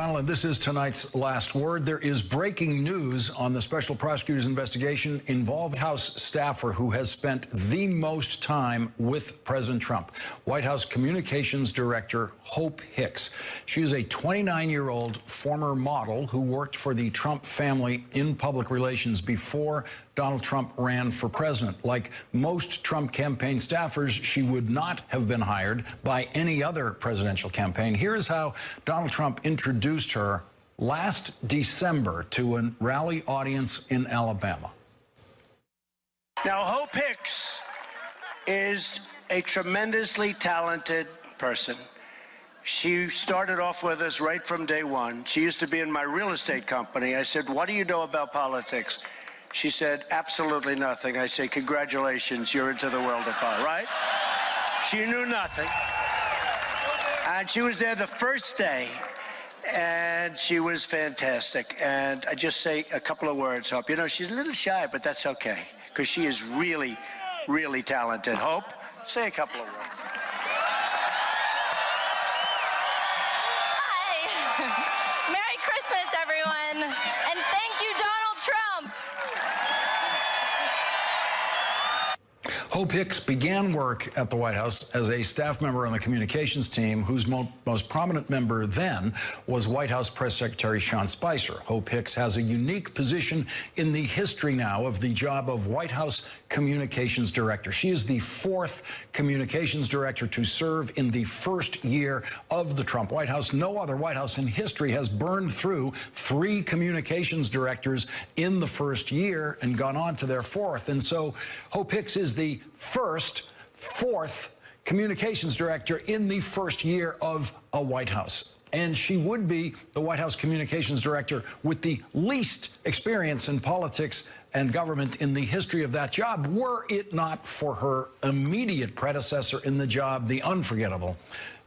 Donald, this is tonight's last word. There is breaking news on the special prosecutor's investigation involving House staffer who has spent the most time with President Trump. White House Communications Director Hope Hicks. She is a 29-year-old former model who worked for the Trump family in public relations before Donald Trump ran for president. Like most Trump campaign staffers, she would not have been hired by any other presidential campaign. Here's how Donald Trump introduced her last December to a rally audience in Alabama. Now, Hope Hicks is a tremendously talented person. She started off with us right from day one. She used to be in my real estate company. I said, "What do you know about politics?" She said, "Absolutely nothing." I say, "Congratulations, you're into the world of politics," right? She knew nothing. And she was there the first day, and she was fantastic. And I just say a couple of words, Hope. You know, she's a little shy, but that's okay, because she is really, really talented. Hope, say a couple of words. Hi. Merry Christmas, everyone. And thank you, Donald Trump. Hope Hicks began work at the White House as a staff member on the communications team, whose most prominent member then was White House Press Secretary Sean Spicer. Hope Hicks has a unique position in the history now of the job of White House Communications Director. She is the fourth communications director to serve in the first year of the Trump White House. No other White House in history has burned through 3 communications directors in the first year and gone on to their fourth. And so Hope Hicks is the fourth communications director in the first year of a White House. And she would be the White House communications director with the least experience in politics and government in the history of that job, were it not for her immediate predecessor in the job, the unforgettable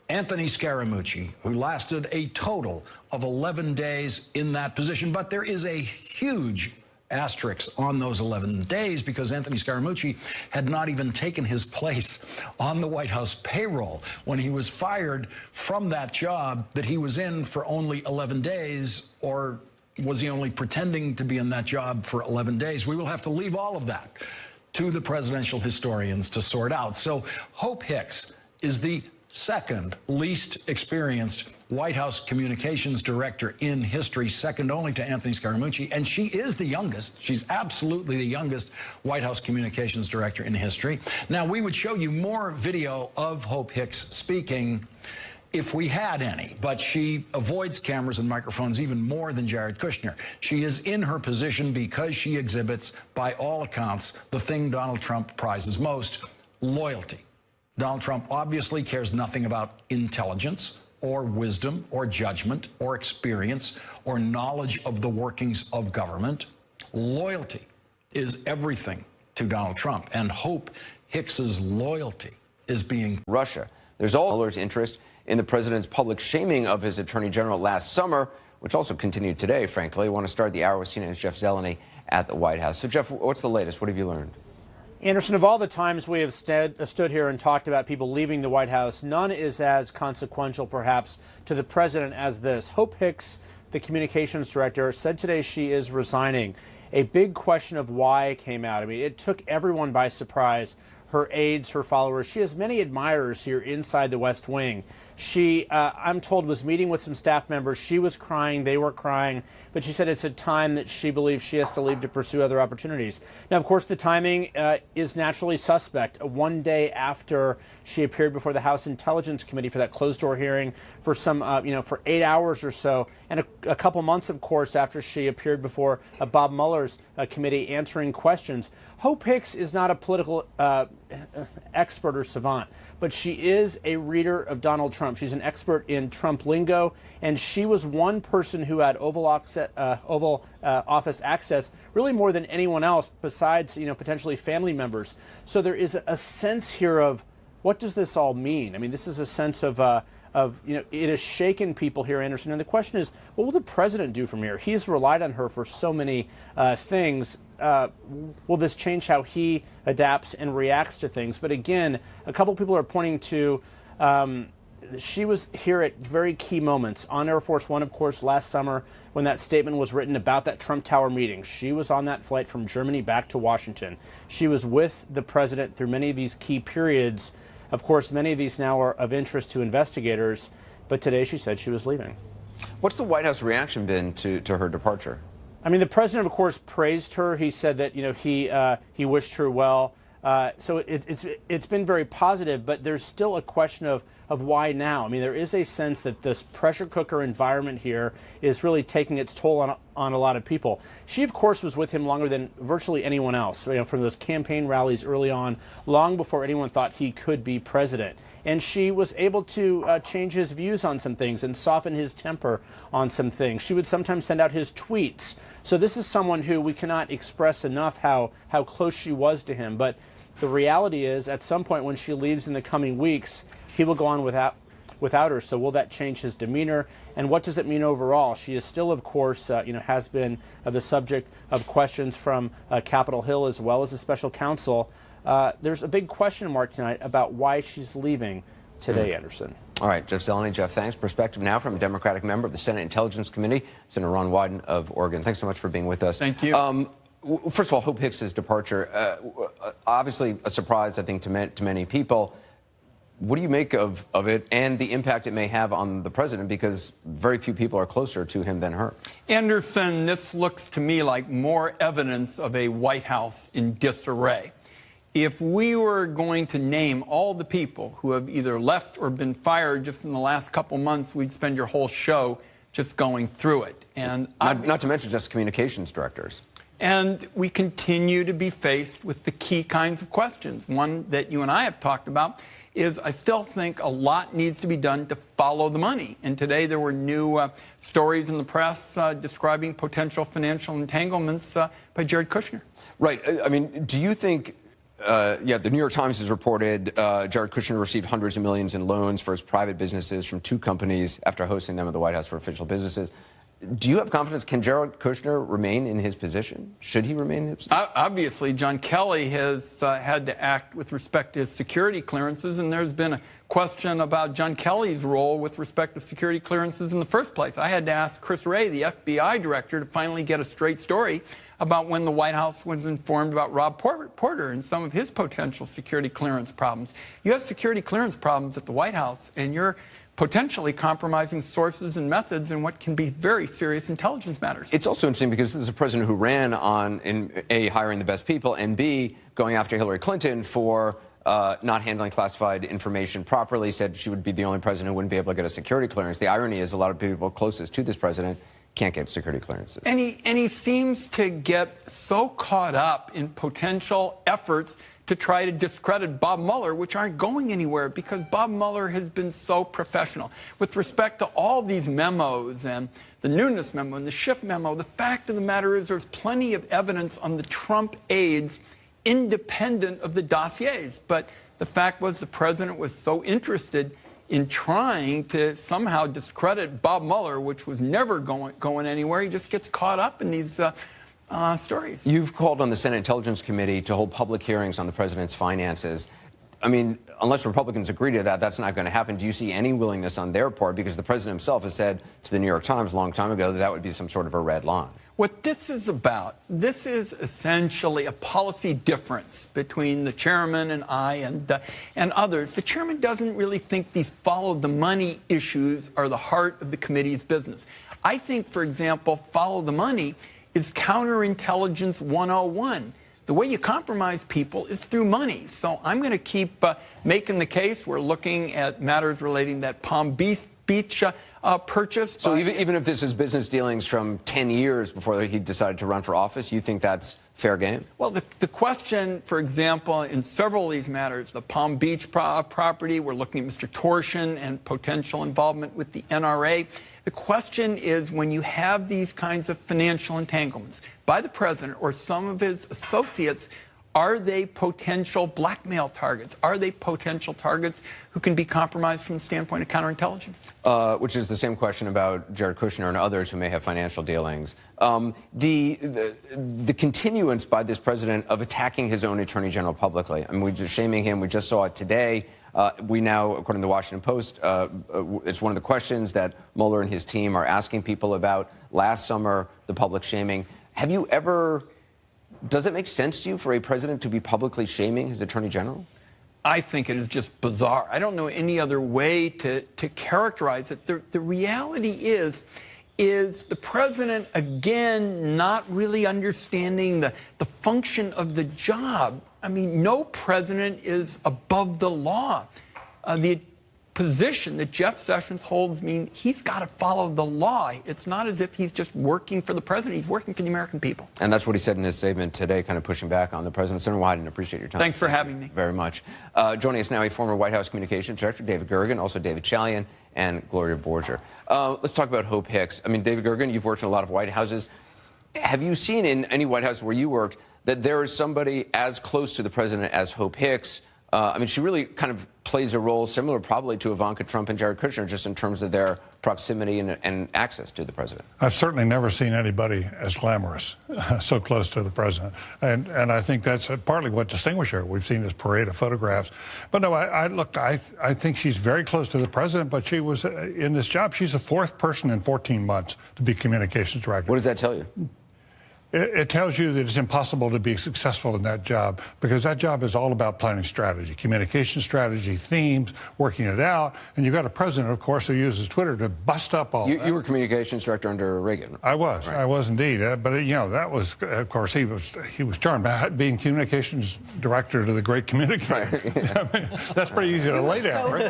Anthony Scaramucci, who lasted a total of 11 days in that position. But there is a huge asterisk on those 11 days because Anthony Scaramucci had not even taken his place on the White House payroll when he was fired from that job that he was in for only 11 days, or was he only pretending to be in that job for 11 days? We will have to leave all of that to the presidential historians to sort out. So Hope Hicks is the second least experienced White House communications director in history, second only to Anthony Scaramucci, and she is the youngest. She's absolutely the youngest White House communications director in history. Now, we would show you more video of Hope Hicks speaking if we had any, but she avoids cameras and microphones even more than Jared Kushner. She is in her position because she exhibits, by all accounts, the thing Donald Trump prizes most: loyalty. Donald Trump obviously cares nothing about intelligence or wisdom or judgment or experience or knowledge of the workings of government. Loyalty is everything to Donald Trump, and Hope Hicks's loyalty is being Russia. There's all Mueller's interest in the president's public shaming of his attorney general last summer, which also continued today, frankly. I want to start the hour with CNN's Jeff Zeleny at the White House. So, Jeff, what's the latest? What have you learned? Anderson, of all the times we have stood here and talked about people leaving the White House, none is as consequential, perhaps, to the president as this. Hope Hicks, the communications director, said today she is resigning. A big question of why came out. I mean, it took everyone by surprise. Her aides, her followers. She has many admirers here inside the West Wing. She, I'm told, was meeting with some staff members. She was crying. They were crying. But she said it's a time that she believes she has to leave to pursue other opportunities. Now, of course, the timing is naturally suspect. One day after she appeared before the House Intelligence Committee for that closed-door hearing for some, for 8 hours or so, and a couple months, of course, after she appeared before Bob Mueller's committee answering questions. Hope Hicks is not a political expert or savant, but she is a reader of Donald Trump. She's an expert in Trump lingo, and she was one person who had Oval Office access really more than anyone else besides, potentially family members. So there is a sense here of what does this all mean? I mean, this is a sense of it has shaken people here, Anderson. And the question is, what will the president do from here? He's relied on her for so many things. Will this change how he adapts and reacts to things? But again, a couple people are pointing to she was here at very key moments. On Air Force One, of course, last summer when that statement was written about that Trump Tower meeting. She was on that flight from Germany back to Washington. She was with the president through many of these key periods. Of course, many of these now are of interest to investigators, but today she said she was leaving. What's the White House reaction been to her departure? I mean, the president, of course, praised her. He said that, you know, he wished her well. So it's been very positive, but there's still a question of why now. I mean, there is a sense that this pressure cooker environment here is really taking its toll on a lot of people. She, of course, was with him longer than virtually anyone else, you know, from those campaign rallies early on, long before anyone thought he could be president. And she was able to change his views on some things and soften his temper on some things. She would sometimes send out his tweets. So this is someone who we cannot express enough how close she was to him. But the reality is, at some point when she leaves in the coming weeks, he will go on without her. So will that change his demeanor? And what does it mean overall? She is still, of course, has been the subject of questions from Capitol Hill as well as the special counsel. There's a big question mark tonight about why she's leaving today, Anderson. All right, Jeff Zeleny. Jeff, thanks. Perspective now from a Democratic member of the Senate Intelligence Committee, Senator Ron Wyden of Oregon. Thanks so much for being with us. Thank you. First of all, Hope Hicks' departure, obviously a surprise, I think, to many people. What do you make of it and the impact it may have on the president? Because very few people are closer to him than her. Anderson, this looks to me like more evidence of a White House in disarray. If we were going to name all the people who have either left or been fired just in the last couple months, we'd spend your whole show just going through it. And not to mention just communications directors. And we continue to be faced with the key kinds of questions. One that you and I have talked about is I still think a lot needs to be done to follow the money. And today there were new stories in the press describing potential financial entanglements by Jared Kushner. Right. I mean, do you think, the New York Times has reported Jared Kushner received hundreds of millions in loans for his private businesses from two companies after hosting them at the White House for official businesses. Do you have confidence? Can Jared Kushner remain in his position? Should he remain in his position? Obviously, John Kelly has had to act with respect to his security clearances, and there's been a question about John Kelly's role with respect to security clearances in the first place. I had to ask Chris Wray, the FBI director, to finally get a straight story about when the White House was informed about Rob Porter and some of his potential security clearance problems. You have security clearance problems at the White House, and you're potentially compromising sources and methods in what can be very serious intelligence matters. It's also interesting because this is a president who ran on, in A, hiring the best people, and B, going after Hillary Clinton for not handling classified information properly, said she would be the only president who wouldn't be able to get a security clearance. The irony is a lot of people closest to this president can't get security clearances. And he seems to get so caught up in potential efforts to try to discredit Bob Mueller, which aren't going anywhere because Bob Mueller has been so professional. With respect to all these memos and the Nunes memo and the Schiff memo, the fact of the matter is there's plenty of evidence on the Trump aides independent of the dossiers. But the fact was the president was so interested in trying to somehow discredit Bob Mueller, which was never going anywhere. He just gets caught up in these stories. You've called on the Senate Intelligence Committee to hold public hearings on the president's finances. I mean, unless Republicans agree to that, that's not going to happen. Do you see any willingness on their part? Because the president himself has said to the New York Times a long time ago that that would be some sort of a red line. What this is about, this is essentially a policy difference between the chairman and I and others. The chairman doesn't really think these follow the money issues are the heart of the committee's business. I think, for example, follow the money is counterintelligence 101. The way you compromise people is through money. So I'm going to keep making the case. We're looking at matters relating to that Palm Beach purchase. So even if this is business dealings from 10 years before he decided to run for office, you think that's fair game? Well, the question, for example, in several of these matters, the Palm Beach property, we're looking at Mr. Torsion and potential involvement with the NRA. The question is, when you have these kinds of financial entanglements by the president or some of his associates, are they potential blackmail targets? Are they potential targets who can be compromised from the standpoint of counterintelligence? Which is the same question about Jared Kushner and others who may have financial dealings. The continuance by this president of attacking his own attorney general publicly. I mean, we're just shaming him. We just saw it today We now, according to the Washington Post, it's one of the questions that Mueller and his team are asking people about. Last summer, the public shaming. Have you ever, does it make sense to you for a president to be publicly shaming his attorney general? I think it is just bizarre. I don't know any other way to characterize it. The reality is the president, again, not really understanding the function of the job. I mean, no president is above the law. The position that Jeff Sessions holds means he's got to follow the law. It's not as if he's just working for the president. He's working for the American people. And that's what he said in his statement today, kind of pushing back on the president. Senator Wyden, appreciate your time. Thanks for having me. Very much. Joining us now, a former White House Communications Director, David Gergen, also David Chalian and Gloria Borger. Let's talk about Hope Hicks. I mean, David Gergen, you've worked in a lot of White Houses. Have you seen in any White House where you worked that there is somebody as close to the president as Hope Hicks? I mean, she really kind of plays a role similar probably to Ivanka Trump and Jared Kushner, just in terms of their proximity and access to the president. I've certainly never seen anybody as glamorous, so close to the president. And I think that's partly what distinguishes her. We've seen this parade of photographs. But no, I think she's very close to the president, but she was in this job. She's the fourth person in 14 months to be communications director. What does that tell you? It tells you that it's impossible to be successful in that job, because that job is all about planning strategy, communication strategy, themes, working it out. And you've got a president, of course, who uses Twitter to bust up all that. You were communications director under Reagan. I was. Right. I was indeed. But, you know, that was, of course, he was charmed by being communications director to the great communicator. Right. Yeah. I mean, that's pretty easy to lay down, right?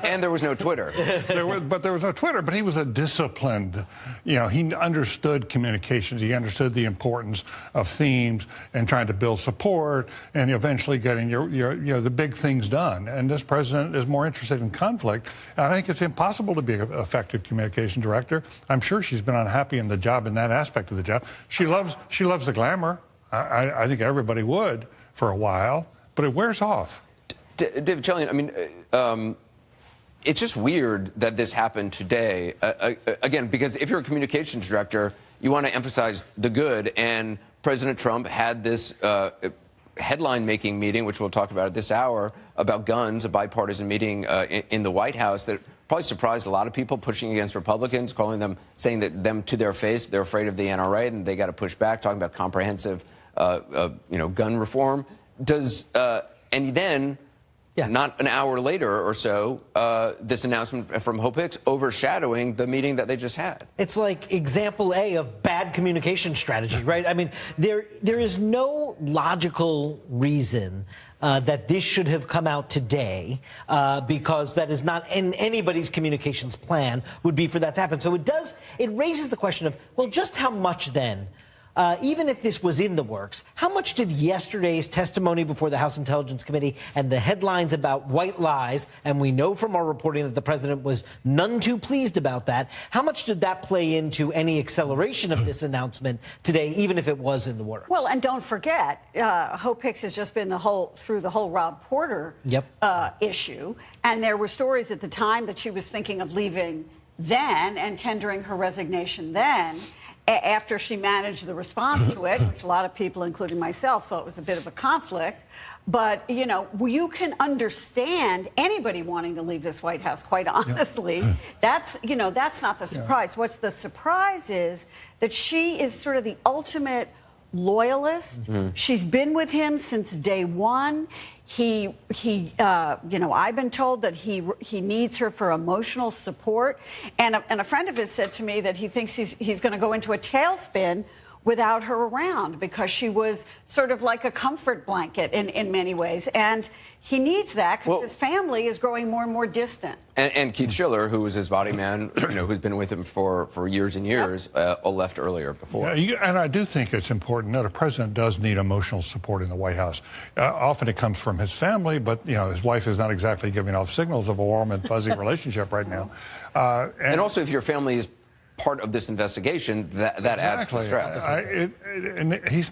And there was no Twitter. There was no Twitter, but he was a disciplined, you know, he understood communications. He understood the importance of themes and trying to build support and eventually getting the big things done. And this president is more interested in conflict. And I think it's impossible to be an effective communication director. I'm sure she's been unhappy in the job, in that aspect of the job. She loves the glamour. I think everybody would for a while, but it wears off. David Chalian, I mean, it's just weird that this happened today. Again, because if you're a communications director, you want to emphasize the good, and President Trump had this headline-making meeting, which we'll talk about at this hour, about guns, a bipartisan meeting in the White House that probably surprised a lot of people, pushing against Republicans, calling them, saying that them to their face, they're afraid of the NRA and they got to push back, talking about comprehensive, gun reform. And then, not an hour later or so, this announcement from Hope Hicks overshadowing the meeting that they just had. It's like example A of bad communication strategy, right? I mean, there is no logical reason that this should have come out today, because that is not in anybody's communications plan would be for that to happen. So it raises the question of, well, just how much then? Even if this was in the works, how much did yesterday's testimony before the House Intelligence Committee and the headlines about white lies, and we know from our reporting that the president was none too pleased about that, how much did that play into any acceleration of this announcement today, even if it was in the works? Well, and don't forget, Hope Hicks has just been through the whole Rob Porter issue, and there were stories at the time that she was thinking of leaving then and tendering her resignation then, after she managed the response to it, which a lot of people, including myself, thought was a bit of a conflict. But, you know, you can understand anybody wanting to leave this White House, quite honestly. That's not the surprise. What's the surprise is that she is sort of the ultimate loyalist. She's been with him since day one. I've been told that he needs her for emotional support, and a friend of his said to me that he thinks he's going to go into a tailspin without her around, because she was sort of like a comfort blanket in many ways. And he needs that because his family is growing more and more distant. And Keith Schiller, who was his body man, who's been with him for years and years, left earlier before. Yeah, and I do think it's important that a president does need emotional support in the White House. Often it comes from his family, but, his wife is not exactly giving off signals of a warm and fuzzy relationship right now. And also, if your family is part of this investigation, that adds to stress. And he's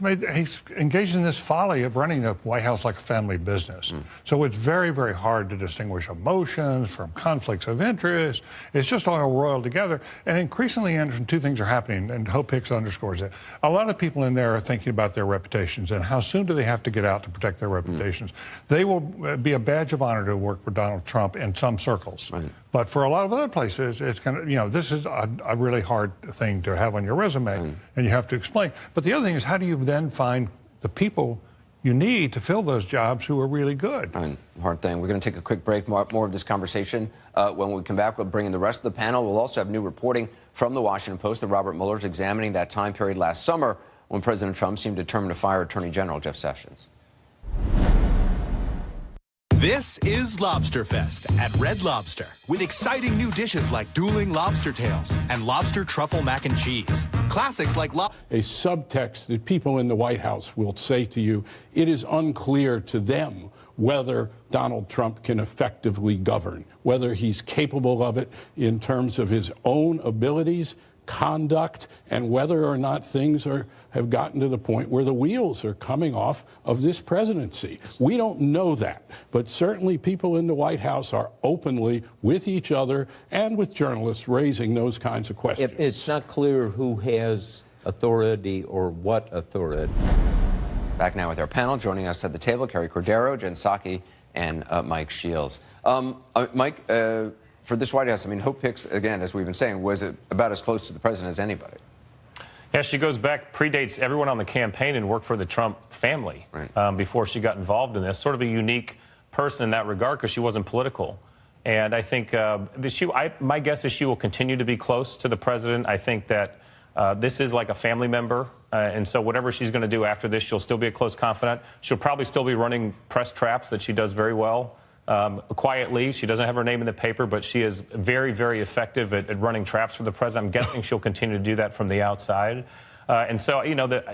engaged in this folly of running the White House like a family business. So it's very, very hard to distinguish emotions from conflicts of interest. It's just all roiled together. And increasingly, Anderson, two things are happening, and Hope Hicks underscores it. A lot of people in there are thinking about their reputations and how soon do they have to get out to protect their reputations. They will be a badge of honor to work for Donald Trump in some circles. But for a lot of other places, it's kind of, this is a really hard thing to have on your resume, and you have to explain. But the other thing is, how do you then find the people you need to fill those jobs who are really good? Hard thing. We're going to take a quick break. More of this conversation. When we come back, we'll bring in the rest of the panel. We'll also have new reporting from the Washington Post that Robert Mueller's examining that time period last summer when President Trump seemed determined to fire Attorney General Jeff Sessions. This is Lobster Fest at Red Lobster, with exciting new dishes like dueling lobster tails and lobster truffle mac and cheese. Classics like a subtext that people in the White House will say to you, it is unclear to them whether Donald Trump can effectively govern, whether he's capable of it in terms of his own abilities, conduct, and whether or not things have gotten to the point where the wheels are coming off of this presidency. We don't know that, but certainly people in the White House are openly with each other and with journalists raising those kinds of questions. It's not clear who has authority or what authority. Back now with our panel. Joining us at the table, Carrie Cordero, Jen Psaki, and Mike Shields. Mike, for this White House, I mean, Hope Hicks, again, as we've been saying, was about as close to the president as anybody. Yeah, she goes back, predates everyone on the campaign and worked for the Trump family before she got involved in this. Sort of a unique person in that regard because she wasn't political. And I think my guess is she will continue to be close to the president. I think that this is like a family member. And so whatever she's going to do after this, she'll still be a close confidant. She'll probably still be running press traps that she does very well. Quietly. She doesn't have her name in the paper, but she is very, very effective at running traps for the president. I'm guessing she'll continue to do that from the outside. And so,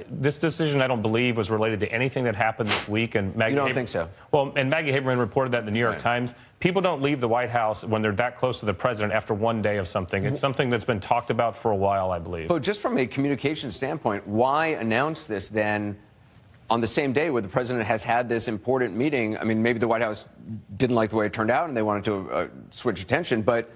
this decision, I don't believe, was related to anything that happened this week. And Maggie you don't think so? Well, and Maggie Haberman reported that in the New York Times. People don't leave the White House when they're that close to the president after one day of something. It's something that's been talked about for a while, I believe. But just from a communication standpoint, why announce this then on the same day where the president has had this important meeting? I mean, maybe the White House didn't like the way it turned out and they wanted to switch attention, but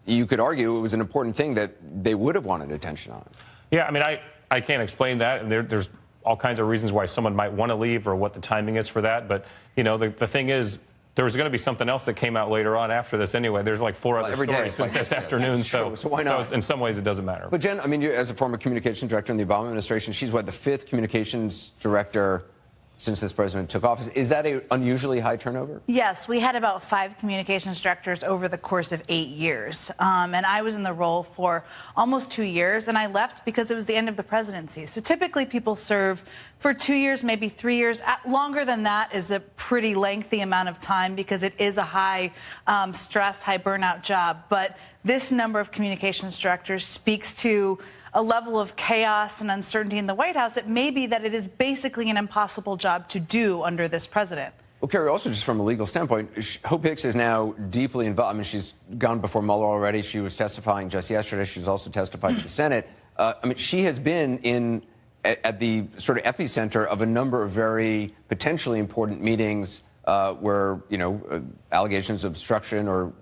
you could argue it was an important thing that they would have wanted attention on. Yeah, I mean, I can't explain that, and there's all kinds of reasons why someone might want to leave or what the timing is for that. But, the thing is, there was going to be something else that came out later on after this anyway. There's like 4 other stories since this afternoon. So why not? So in some ways, it doesn't matter. But Jen, I mean, you, as a former communications director in the Obama administration, she's the 5th communications director since this president took office. Is that an unusually high turnover? Yes, we had about 5 communications directors over the course of 8 years. And I was in the role for almost 2 years, and I left because it was the end of the presidency. So typically people serve for 2 years, maybe 3 years. Longer than that is a pretty lengthy amount of time because it is a high stress, high burnout job. But this number of communications directors speaks to a level of chaos and uncertainty in the White House. It may be that it is basically an impossible job to do under this president. Well, Carrie, also just from a legal standpoint, Hope Hicks is now deeply involved. I mean, she's gone before Mueller already. She was testifying just yesterday. She's also testified to the Senate. I mean, she has been at the sort of epicenter of a number of very potentially important meetings where, allegations of obstruction or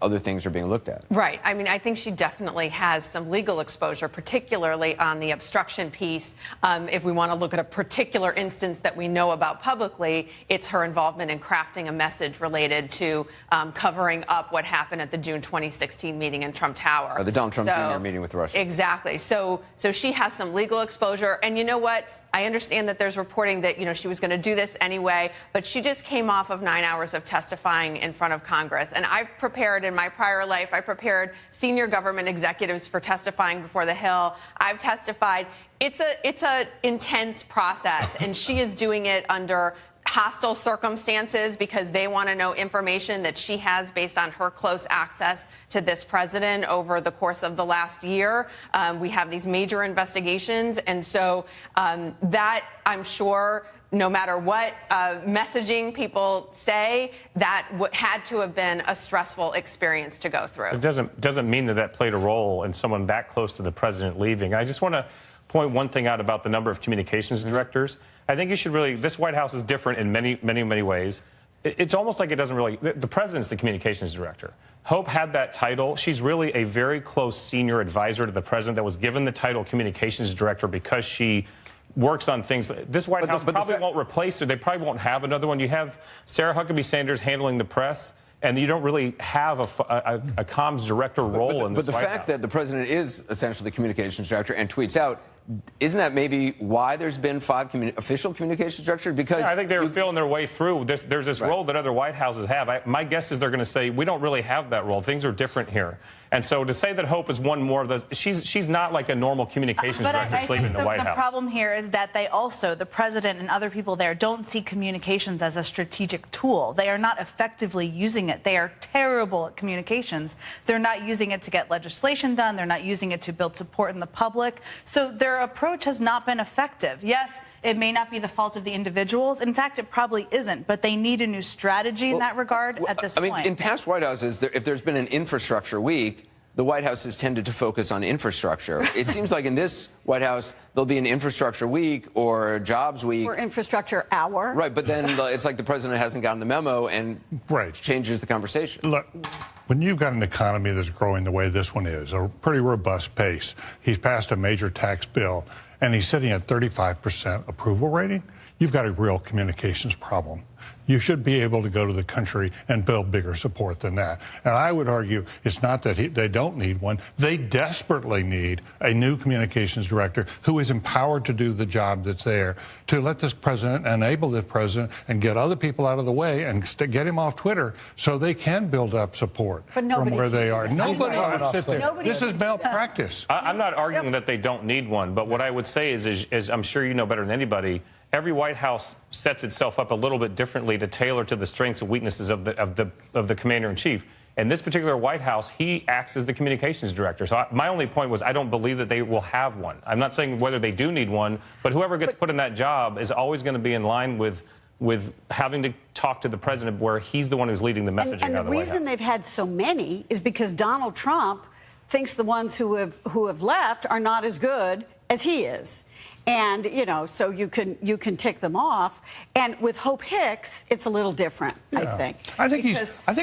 other things are being looked at. Right. I mean, I think she definitely has some legal exposure, particularly on the obstruction piece. If we want to look at a particular instance that we know about publicly, it's her involvement in crafting a message related to covering up what happened at the June 2016 meeting in Trump Tower. The Donald Trump Jr. meeting with Russia. Exactly. So she has some legal exposure. And you know what? I understand that there's reporting that, she was going to do this anyway, but she just came off of 9 hours of testifying in front of Congress. And I've prepared in my prior life, I prepared senior government executives for testifying before the Hill. I've testified. It's a intense process, and she is doing it under hostile circumstances because they want to know information that she has based on her close access to this president over the course of the last year. We have these major investigations. And so that, I'm sure, no matter what messaging people say, that had to have been a stressful experience to go through. It doesn't mean that played a role in someone that close to the president leaving. I just want to point one thing out about the number of communications directors. I think you should really, this White House is different in many ways. It's almost like it doesn't really, the president's the communications director. Hope had that title. She's really a very close senior advisor to the president that was given the title communications director because she works on things. This White House probably won't replace her. They probably won't have another one. You have Sarah Huckabee Sanders handling the press, and you don't really have a comms director role in this White House. But the fact that the president is essentially the communications director and tweets out, isn't that maybe why there's been 5 official communications directors? Because I think they were feeling their way through. There's this role that other White Houses have. My guess is they're going to say, we don't really have that role. Things are different here. And so to say that Hope is one more of those, she's not like a normal communications director sleeping in the White House. The problem here is that they also, the president and other people there, don't see communications as a strategic tool. They are not effectively using it. They are terrible at communications. They're not using it to get legislation done. They're not using it to build support in the public. So their approach has not been effective. Yes, it may not be the fault of the individuals. In fact, it probably isn't. But they need a new strategy in that regard at this point. I mean, in past White Houses, if there's been an infrastructure week, the White House has tended to focus on infrastructure. It seems like in this White House, there'll be an infrastructure week or jobs week. Or infrastructure hour. Right, but then it's like the president hasn't gotten the memo and changes the conversation. Look, when you've got an economy that's growing the way this one is, a pretty robust pace, he's passed a major tax bill, and he's sitting at 35% approval rating, you've got a real communications problem. You should be able to go to the country and build bigger support than that. And I would argue it's not that they don't need one. They desperately need a new communications director who is empowered to do the job that's there, to let this president, enable this president, and get other people out of the way and get him off Twitter so they can build up support from where they are. Nobody would sit there. This is malpractice. I'm not arguing that they don't need one, but what I would say is I'm sure you know better than anybody, every White House sets itself up a little bit differently to tailor to the strengths and weaknesses of the commander-in-chief. In this particular White House, he acts as the communications director. So my only point was I don't believe that they will have one. I'm not saying whether they do need one, but whoever gets put in that job is always going to be in line with having to talk to the president where he's the one who's leading the messaging and out of the White House. reason they've had so many is because Donald Trump thinks the ones who have left are not as good as he is. And, you know, so you can tick them off. And with Hope Hicks, it's a little different, I think. I think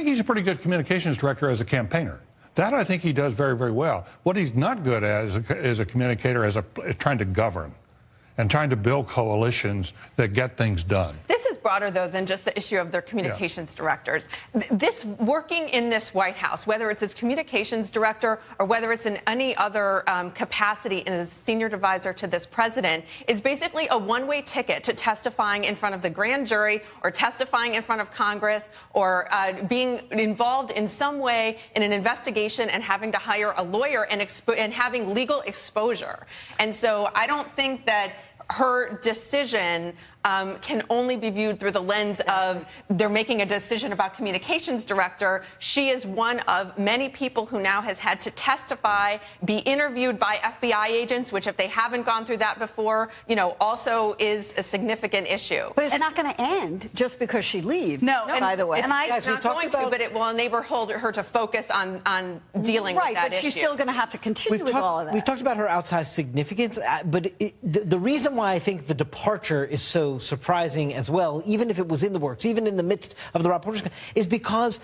he's a pretty good communications director as a campaigner. That I think he does very, very well. What he's not good at is a communicator as trying to govern and trying to build coalitions that get things done. This is broader, though, than just the issue of their communications directors. This working in this White House, whether it's as communications director or whether it's in any other capacity as senior advisor to this president, is basically a one-way ticket to testifying in front of the grand jury or testifying in front of Congress or being involved in some way in an investigation and having to hire a lawyer and having legal exposure. And so I don't think that her decision can only be viewed through the lens of they're making a decision about communications director. She is one of many people who now has had to testify, be interviewed by FBI agents, which if they haven't gone through that before, you know, also is a significant issue. But it's not going to end just because she leaves. No, by the way. It's not going to, but it will enable her to focus on dealing with that issue. Right, but she's still going to have to continue with all of that. We've talked about her outsized significance, but the reason why I think the departure is so surprising as well, even if it was in the works, even in the midst of the Rob Porter, is because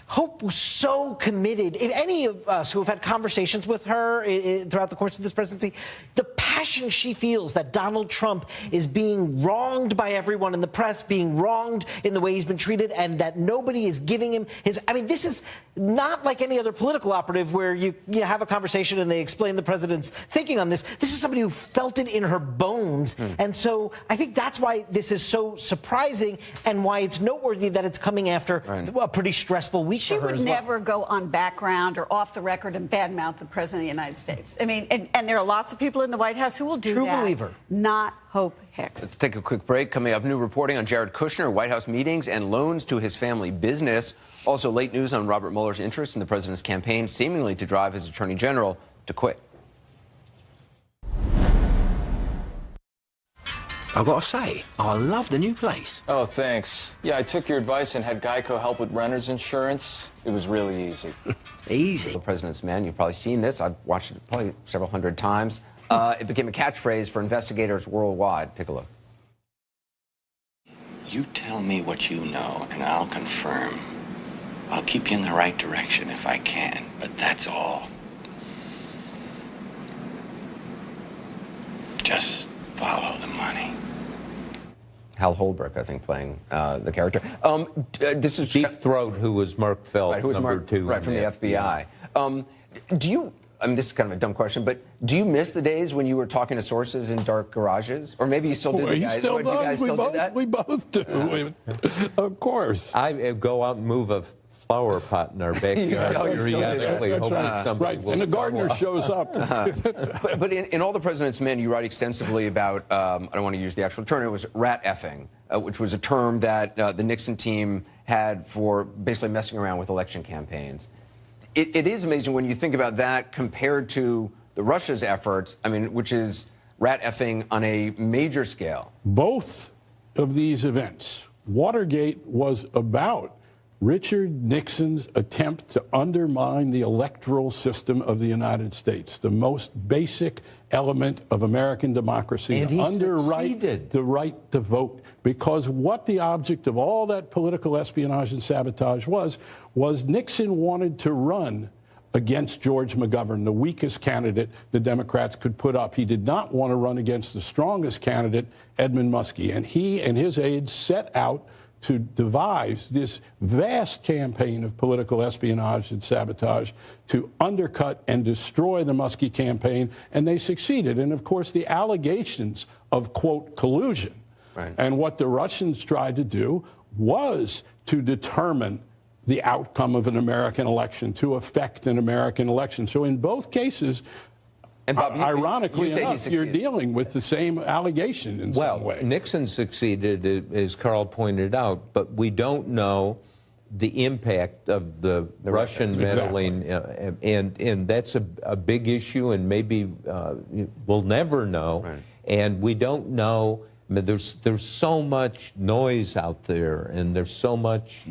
Hope was so committed. If any of us who have had conversations with her throughout the course of this presidency, the passion she feels that Donald Trump is being wronged by everyone in the press, being wronged in the way he's been treated, and that nobody is giving him his... I mean, this is not like any other political operative where you have a conversation and they explain the president's thinking on this. This is somebody who felt it in her bones. And so I think that's why this is so surprising and why it's noteworthy that it's coming after a pretty stressful week. She would never go on background or off the record and badmouth the president of the United States. I mean, and there are lots of people in the White House who will do that. True believer. Not Hope Hicks. Let's take a quick break. Coming up, new reporting on Jared Kushner, White House meetings, and loans to his family business. Also, late news on Robert Mueller's interest in the president's campaign, seemingly to drive his attorney general to quit. I've got to say, I love the new place. Oh, thanks. Yeah, I took your advice and had Geico help with renter's insurance. It was really easy. Easy? The President's Men, you've probably seen this. I've watched it probably several hundred times. It became a catchphrase for investigators worldwide. Take a look. You tell me what you know, and I'll confirm. I'll keep you in the right direction if I can, but that's all. Just follow the money. Hal Holbrook, I think, playing the character. This is Deep Throat, who was Mark Felt, right, who was number 2. Right, from the FBI. Do you, I mean, this is kind of a dumb question, but do you miss the days when you were talking to sources in dark garages? Or maybe you still do, Well, he guys. still Do you guys does. still do that? We both do. Of course. I go out and move a flower pot in our backyard. Periodically, hoping somebody Right, will and the follow gardener up. shows up. But in All the President's Men, you write extensively about, I don't want to use the actual term, it was rat effing, which was a term that the Nixon team had for basically messing around with election campaigns. It is amazing when you think about that compared to the Russia's efforts, I mean, which is rat effing on a major scale. Both of these events, Watergate was about Richard Nixon's attempt to undermine the electoral system of the United States, the most basic element of American democracy, And he underwrite the right to vote. Because what the object of all that political espionage and sabotage was Nixon wanted to run against George McGovern, the weakest candidate the Democrats could put up. He did not want to run against the strongest candidate, Edmund Muskie. And he and his aides set out to devise this vast campaign of political espionage and sabotage to undercut and destroy the Muskie campaign, and they succeeded. And of course, the allegations of, quote, collusion, and what the Russians tried to do was to determine the outcome of an American election, to affect an American election. So in both cases, and Bob, ironically enough, you're dealing with the same allegation in some way. Nixon succeeded, as Carl pointed out, but we don't know the impact of the Russian meddling, and that's a big issue, and maybe we'll never know. And we don't know. I mean, there's so much noise out there, and there's so much,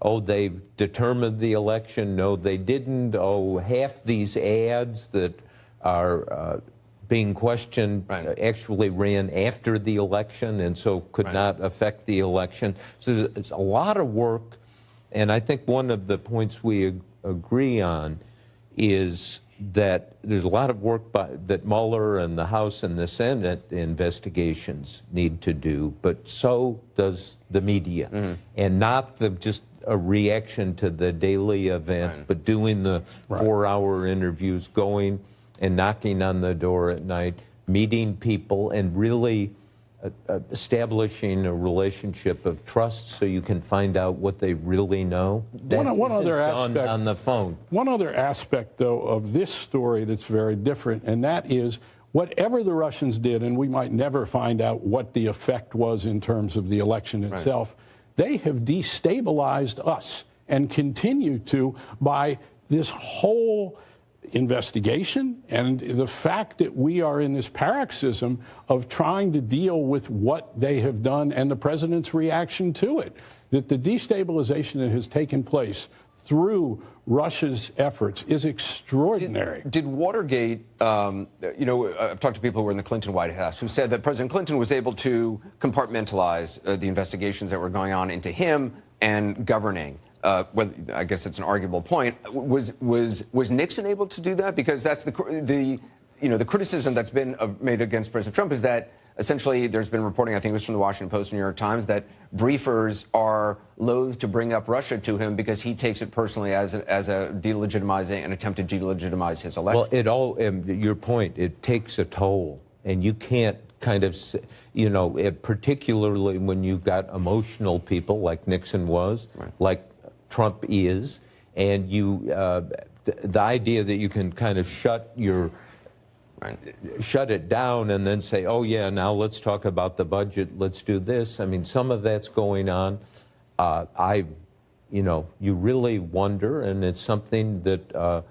oh, they determined the election. No, they didn't. Oh, half these ads that are being questioned actually ran after the election and so could not affect the election. So it's a lot of work, and I think one of the points we agree on is that there's a lot of work that Mueller and the House and the Senate investigations need to do, but so does the media, and not just a reaction to the daily event, but doing the 4-hour interviews, going and knocking on the door at night, meeting people, and really establishing a relationship of trust so you can find out what they really know. One other aspect on the phone. One other aspect, though, of this story that's very different, and that is whatever the Russians did, and we might never find out what the effect was in terms of the election itself, they have destabilized us and continue to by this whole investigation and the fact that we are in this paroxysm of trying to deal with what they have done and the president's reaction to it. That the destabilization that has taken place through Russia's efforts is extraordinary. Did Watergate, I've talked to people who were in the Clinton White House who said that President Clinton was able to compartmentalize the investigations that were going on into him and governing. I guess it's an arguable point. Was Nixon able to do that? Because that's the criticism that's been made against President Trump is that essentially there's been reporting, I think it was from the Washington Post and New York Times, that briefers are loath to bring up Russia to him because he takes it personally as a delegitimizing, an attempt to delegitimize his election. Well, your point, it takes a toll, and you can't kind of, particularly when you've got emotional people like Nixon was, like Trump is, and the idea that you can kind of shut it down and then say, oh yeah, now let's talk about the budget, let's do this. I mean, some of that's going on. You really wonder, and it's something that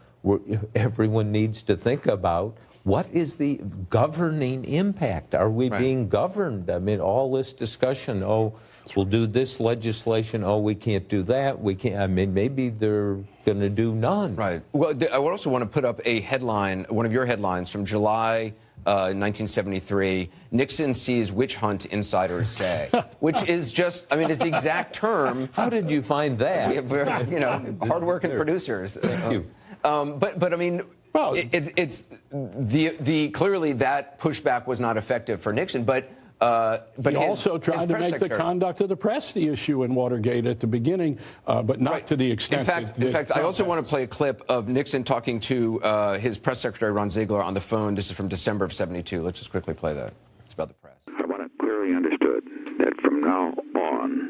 everyone needs to think about. what is the governing impact? Are we being governed? I mean, all this discussion, oh, we'll do this legislation, oh, we can't do that, we can't, I mean, maybe they're going to do none. Right. Well, I would also want to put up a headline, one of your headlines from July 1973, Nixon sees witch hunt insiders say, which is just, I mean, it's the exact term. How did you find that? We're, you know, hardworking producers. Thank you. But I mean, well, it's the clearly that pushback was not effective for Nixon, but he also tried to make the conduct of the press the issue in Watergate at the beginning, but not to the extent. In fact, I also want to play a clip of Nixon talking to his press secretary, Ron Ziegler, on the phone. This is from December of '72. Let's just quickly play that. It's about the press. I want it clearly understood that from now on,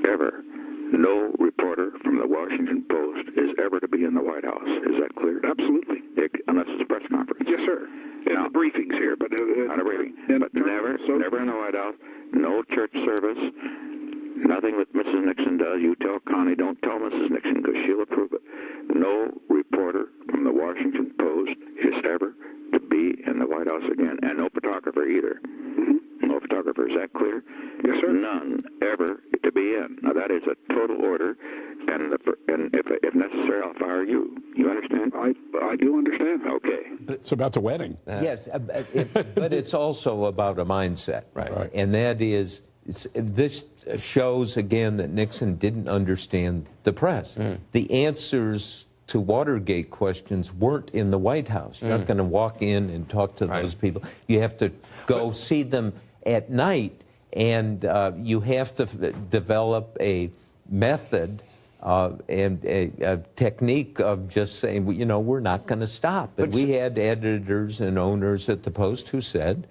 ever, no reporter from the Washington Post is ever to be in the White House. Is that clear? Absolutely. Unless it's a press conference. Yes, sir. Now, the briefings here, but not a briefing. But never in the White House. No church service. Nothing that Mrs. Nixon does. You tell Connie, don't tell Mrs. Nixon because she'll approve it. No reporter from the Washington Post is ever to be in the White House again, and no photographer either. No photographer. Is that clear? Yes, sir. None ever to be in. Now that is a total order, and if necessary, I'll fire you. You understand? I do understand. Okay. It's about the wedding. Yes, but it's also about a mindset, right? And that is, this shows again that Nixon didn't understand the press. The answers to Watergate questions weren't in the White House. You're not going to walk in and talk to those people. You have to go see them at night, and you have to develop a method and a technique of just saying, you know, we're not going to stop. And we had editors and owners at the Post who said,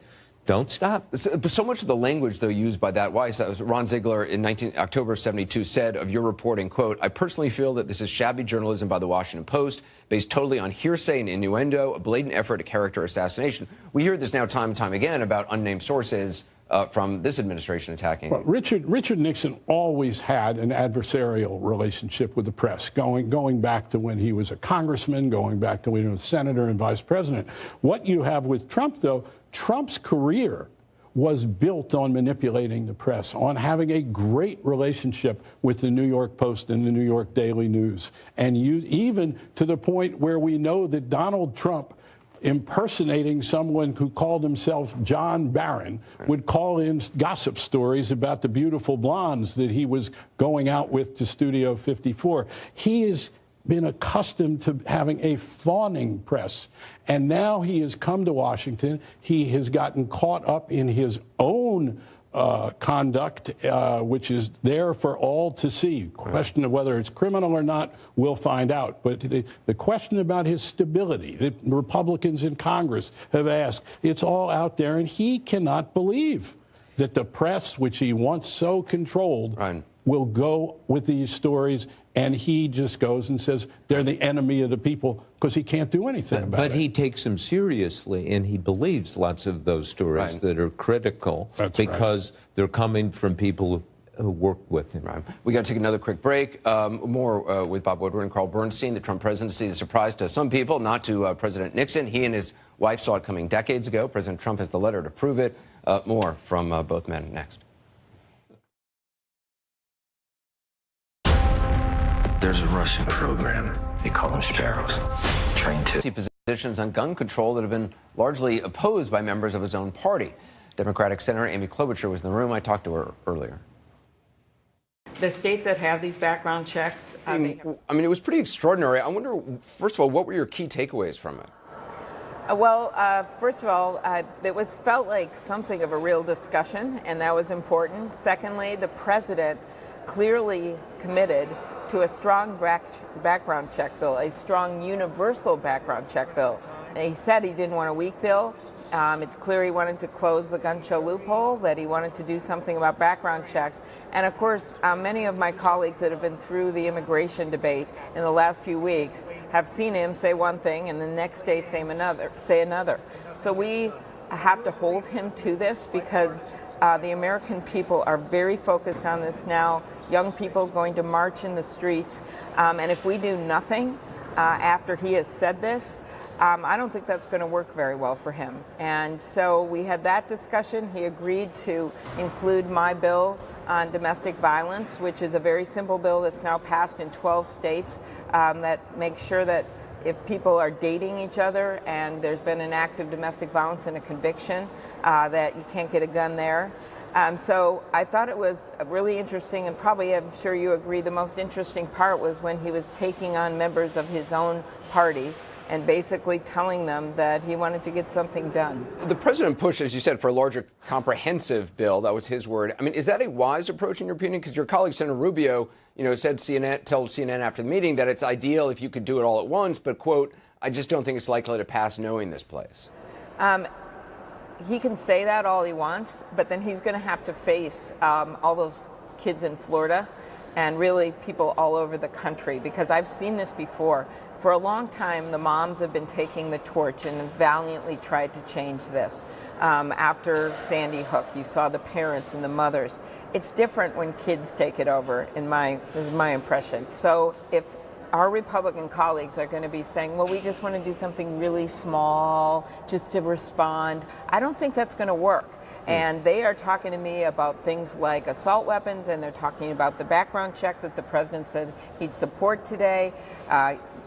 don't stop. So much of the language, though, used by that, Ron Ziegler in October of '72 said of your reporting, quote, I personally feel that this is shabby journalism by the Washington Post, based totally on hearsay and innuendo, a blatant effort at character assassination. We hear this now time and time again about unnamed sources from this administration attacking. Well, Richard Nixon always had an adversarial relationship with the press, going back to when he was a congressman, going back to when he was senator and vice president. What you have with Trump, though, Trump's career was built on manipulating the press, on having a great relationship with the New York Post and the New York Daily News. And even to the point where we know that Donald Trump, impersonating someone who called himself John Barron, would call in gossip stories about the beautiful blondes that he was going out with to Studio 54. He has been accustomed to having a fawning press, and now he has come to Washington. He has gotten caught up in his own conduct, which is there for all to see. Question of whether it's criminal or not, we'll find out. But the question about his stability, that Republicans in Congress have asked, it's all out there, and he cannot believe that the press, which he once so controlled, will go with these stories, and he just goes and says they're the enemy of the people because he can't do anything about it. But he takes them seriously, and he believes lots of those stories that are critical because they're coming from people who work with him. We got to take another quick break. More with Bob Woodward and Carl Bernstein. The Trump presidency is a surprise to some people, not to President Nixon. He and his wife saw it coming decades ago. President Trump has the letter to prove it. More from both men next. There's a Russian program. They call them Sparrows. Trained to Positions on gun control that have been largely opposed by members of his own party. Democratic Senator Amy Klobuchar was in the room. I talked to her earlier. The states that have these background checks. I mean, it was pretty extraordinary. I wonder, first of all, what were your key takeaways from it? First of all, it felt like something of a real discussion, and that was important. Secondly, the president clearly committed to a strong background check bill, a strong universal background check bill. And he said he didn't want a weak bill. It's clear he wanted to close the gun show loophole, that he wanted to do something about background checks. And of course, many of my colleagues that have been through the immigration debate in the last few weeks have seen him say one thing and the next day say another. So we have to hold him to this because the American people are very focused on this now. Young people going to march in the streets. And if we do nothing after he has said this, I don't think that's going to work very well for him. And so we had that discussion. He agreed to include my bill on domestic violence, which is a very simple bill that's now passed in 12 states that makes sure that if people are dating each other and there's been an act of domestic violence and a conviction, that you can't get a gun there. So I thought it was really interesting, and probably, I'm sure you agree, the most interesting part was when he was taking on members of his own party and basically telling them that he wanted to get something done. The president pushed, as you said, for a larger comprehensive bill. That was his word. I mean, is that a wise approach in your opinion? Because your colleague, Senator Rubio, told CNN after the meeting that it's ideal if you could do it all at once, but, quote, I just don't think it's likely to pass knowing this place. He can say that all he wants, but then he's going to have to face all those kids in Florida and really people all over the country, because I've seen this before. For a long time, the moms have been taking the torch and valiantly tried to change this. After Sandy Hook, you saw the parents and the mothers. It's different when kids take it over, this is my impression. So if our Republican colleagues are going to be saying, well, we just want to do something really small just to respond, I don't think that's going to work. And they are talking to me about things like assault weapons, and they're talking about the background check that the president said he'd support today,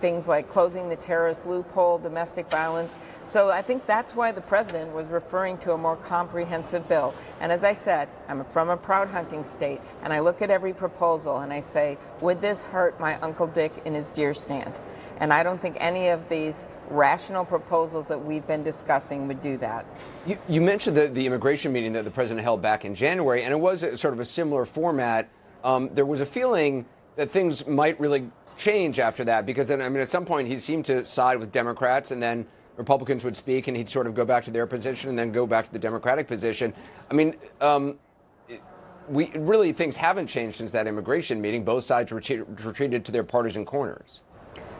things like closing the terrorist loophole, domestic violence. So I think that's why the president was referring to a more comprehensive bill. And as I said, I'm from a proud hunting state, and I look at every proposal and I say, would this hurt my Uncle Dick in his deer stand? And I don't think any of these rational proposals that we've been discussing would do that. You mentioned the immigration meeting that the president held back in January, and it was sort of a similar format. There was a feeling that things might really change after that, because at some point he seemed to side with Democrats, and then Republicans would speak and he'd sort of go back to their position and then go back to the Democratic position. Things haven't changed since that immigration meeting. Both sides retreated to their partisan corners.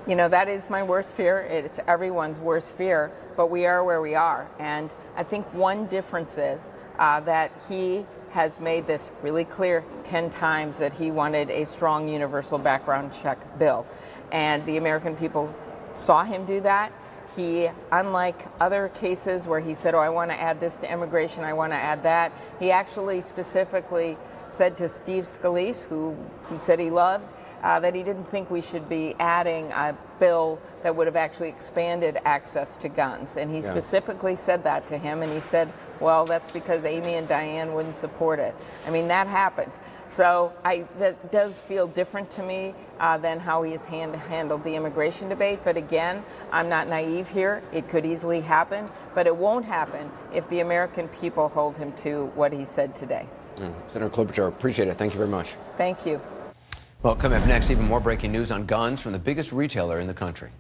That is my worst fear. It's everyone's worst fear, but we are where we are. And I think one difference is that he has made this really clear 10 times that he wanted a strong universal background check bill. And the American people saw him do that. He, unlike other cases where he said, oh, I want to add this to immigration, I want to add that, he actually specifically said to Steve Scalise, who he said he loved, that he didn't think we should be adding a bill that would have actually expanded access to guns. And he specifically said that to him, and he said, well, that's because Amy and Diane wouldn't support it. That happened. So that does feel different to me than how he has handled the immigration debate. But again, I'm not naive here. It could easily happen, but it won't happen if the American people hold him to what he said today. Senator Klobuchar, appreciate it. Thank you very much. Thank you. Well, coming up next, even more breaking news on guns from the biggest retailer in the country.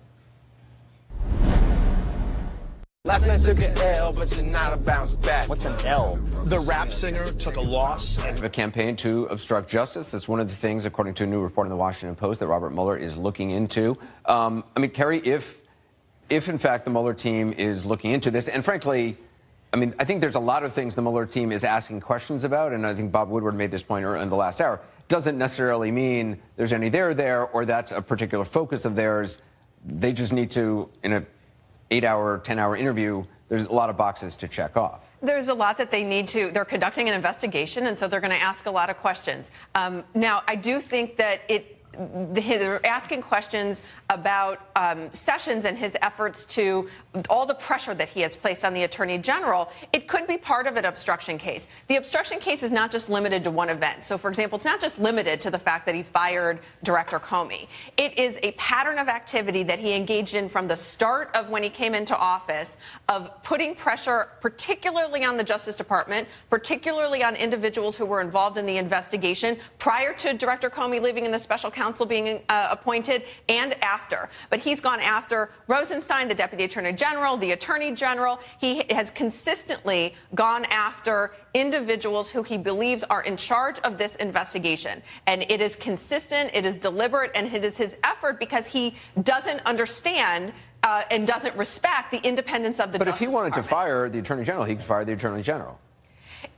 Last night took an L, but tonight I bounce back. What's an L? The rap singer took a loss. A campaign to obstruct justice. That's one of the things, according to a new report in the Washington Post, that Robert Mueller is looking into. Kerry, if in fact the Mueller team is looking into this, and frankly, I think there's a lot of things the Mueller team is asking questions about, and I think Bob Woodward made this point in the last hour. Doesn't necessarily mean there's any there, or that's a particular focus of theirs. They just need to, in an 8-hour, 10-hour interview, there's a lot of boxes to check off. There's a lot that they need to. They're conducting an investigation, and so they're going to ask a lot of questions. Now, I do think that they're asking questions about Sessions and his efforts to all the pressure that he has placed on the Attorney General. It could be part of an obstruction case. The obstruction case is not just limited to one event. So, for example, it's not just limited to the fact that he fired Director Comey. It is a pattern of activity that he engaged in from the start of when he came into office, of putting pressure particularly on the Justice Department, particularly on individuals who were involved in the investigation prior to Director Comey leaving and the special counsel being appointed, and after. But he's gone after Rosenstein, the Deputy Attorney General, the Attorney General. He has consistently gone after individuals who he believes are in charge of this investigation. And it is consistent, it is deliberate, and it is his effort because he doesn't understand and doesn't respect the independence of the Justice Department. But if he wanted to fire the Attorney General, he could fire the Attorney General.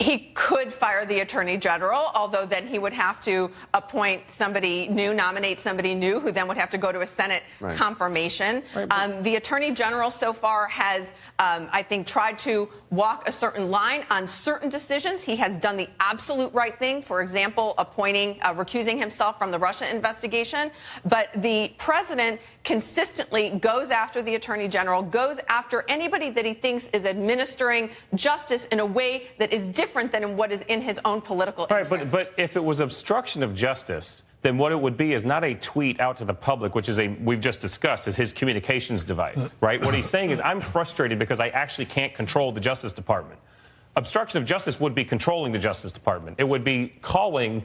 He could fire the Attorney General, although then he would have to appoint somebody new, nominate somebody new, who then would have to go to a Senate confirmation. The Attorney General so far has, I think, tried to walk a certain line on certain decisions. He has done the absolute right thing, for example, recusing himself from the Russia investigation. But the president consistently goes after the Attorney General, goes after anybody that he thinks is administering justice in a way that is different than what is in his own political interest. But if it was obstruction of justice, then what it would be is not a tweet out to the public, which is we've just discussed, is his communications device, right? What he's saying is, I'm frustrated because I actually can't control the Justice Department. Obstruction of justice would be controlling the Justice Department. It would be calling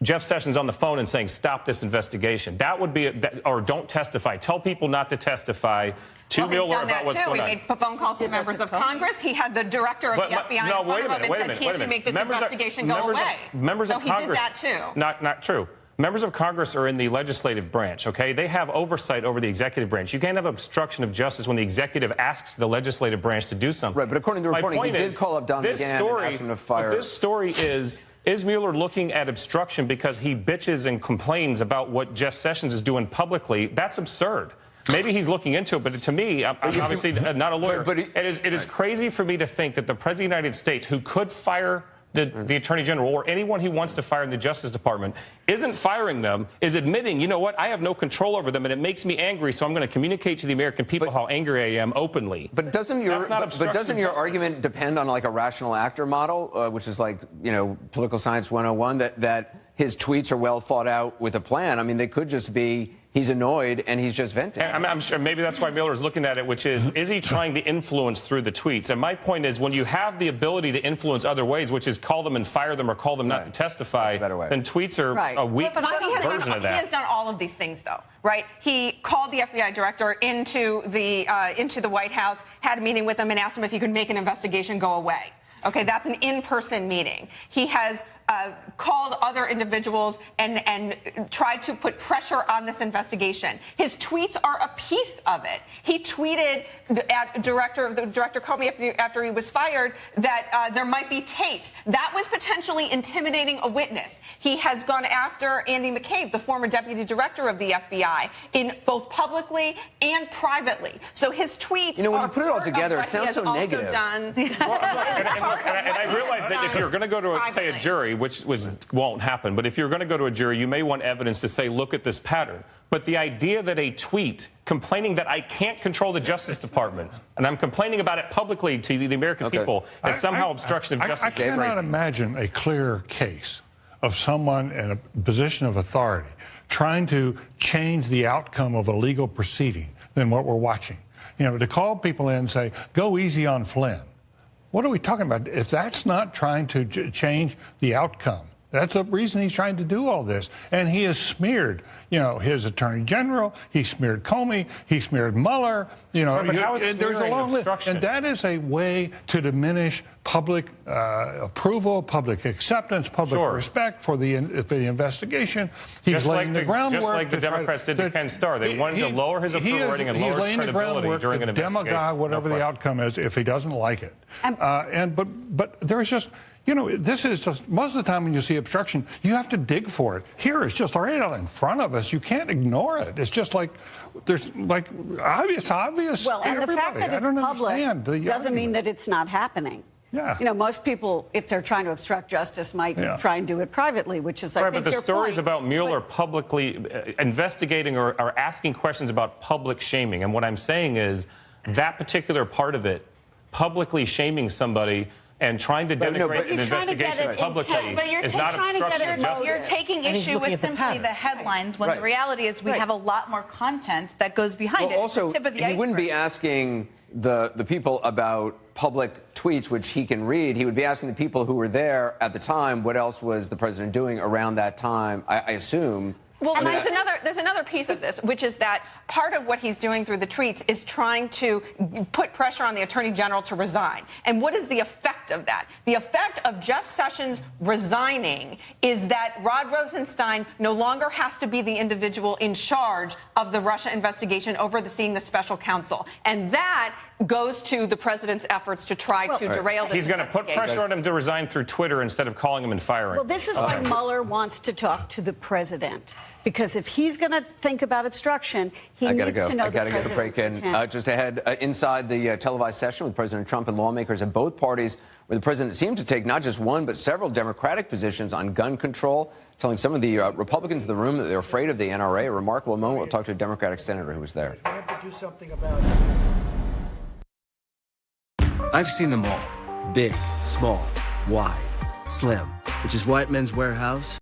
Jeff Sessions on the phone and saying, stop this investigation. That would be, or don't testify. Tell people not to testify to Mueller about what's going on. He made phone calls to members of Congress. He had the director of the FBI in front of him and said, can't you make this investigation go away? So he did that too. Not true. Members of Congress are in the legislative branch, okay? They have oversight over the executive branch. You can't have obstruction of justice when the executive asks the legislative branch to do something. Right, but according to the reporting, he did call up Don McGahn and ask him to fire. This story is Mueller looking at obstruction because he bitches and complains about what Jeff Sessions is doing publicly? That's absurd. Maybe he's looking into it, but to me, I'm obviously not a lawyer. But it is crazy for me to think that the President of the United States, who could fire the Attorney General or anyone he wants to fire in the Justice Department, isn't firing them, is admitting, you know what, I have no control over them, and it makes me angry, so I'm going to communicate to the American people how angry I am openly. But doesn't your argument depend on like a rational actor model, which is like, you know, political science 101, that his tweets are well thought out with a plan? I mean, they could just be, he's annoyed and he's just venting. And I'm sure maybe that's why Mueller's looking at it, which is he trying to influence through the tweets? And my point is, when you have the ability to influence other ways, which is call them and fire them or call them not to testify, then tweets are a weak version of that. He has done all of these things, though, right? He called the FBI director into the White House, had a meeting with him, and asked him if he could make an investigation go away. Okay, that's an in-person meeting. He has called other individuals and tried to put pressure on this investigation. His tweets are a piece of it. He tweeted at Director Comey after he was fired that there might be tapes. That was potentially intimidating a witness. He has gone after Andy McCabe, the former deputy director of the FBI, in both publicly and privately. So his tweets, you know, when you put it all together, it sounds so negative. Done. And I realize that if you're going to go to, say, a jury, which won't happen, but if you're going to go to a jury, you may want evidence to say, look at this pattern. But the idea that a tweet complaining that I can't control the Justice Department, and I'm complaining about it publicly to the American people, is somehow obstruction of justice. I cannot imagine a clearer case of someone in a position of authority trying to change the outcome of a legal proceeding than what we're watching. You know, to call people in and say, go easy on Flynn. What are we talking about? If that's not trying to change the outcome, that's the reason he's trying to do all this. And he has smeared, you know, his attorney general. He smeared Comey. He smeared Mueller. You know, there's a long list. And that is a way to diminish public approval, public acceptance, public respect for the investigation. He's laying the groundwork. Just like the Democrats did to Ken Starr. They wanted to lower his approval rating and lower his credibility during an investigation. Demagogue whatever the outcome is if he doesn't like it. But there's just, you know, this is just, most of the time when you see obstruction, you have to dig for it. Here, it's just right out in front of us. You can't ignore it. It's just like, there's like obvious. Well, and the fact that it's public doesn't mean that it's not happening. Yeah. You know, most people, if they're trying to obstruct justice, might try and do it privately, which is, I think, but the stories about Mueller publicly investigating or asking questions about public shaming. And what I'm saying is that particular part of it, publicly shaming somebody and trying to denigrate an investigation publicly is not obstruction of justice. You're taking issue with simply the headlines when the reality is we have a lot more content that goes behind it. Also, he wouldn't be asking the people about public tweets, which he can read. He would be asking the people who were there at the time, what else was the president doing around that time, I assume. Well, there's another piece of this, which is that part of what he's doing through the tweets is trying to put pressure on the Attorney General to resign. And what is the effect of that? The effect of Jeff Sessions resigning is that Rod Rosenstein no longer has to be the individual in charge of the Russia investigation overseeing the special counsel. And that goes to the president's efforts to try to derail this He's going to put pressure on him to resign through Twitter instead of calling him and firing. Well, this is why Mueller wants to talk to the president. Because if he's going to think about obstruction, he needs to know the president's I got to get a break in. Just ahead, inside the televised session with President Trump and lawmakers at both parties, where the president seemed to take not just one, but several Democratic positions on gun control, telling some of the Republicans in the room that they're afraid of the NRA. A remarkable moment. We'll talk to a Democratic senator who was there. We have to do something about it. I've seen them all. Big, small, wide, slim. Which is why at Men's Warehouse,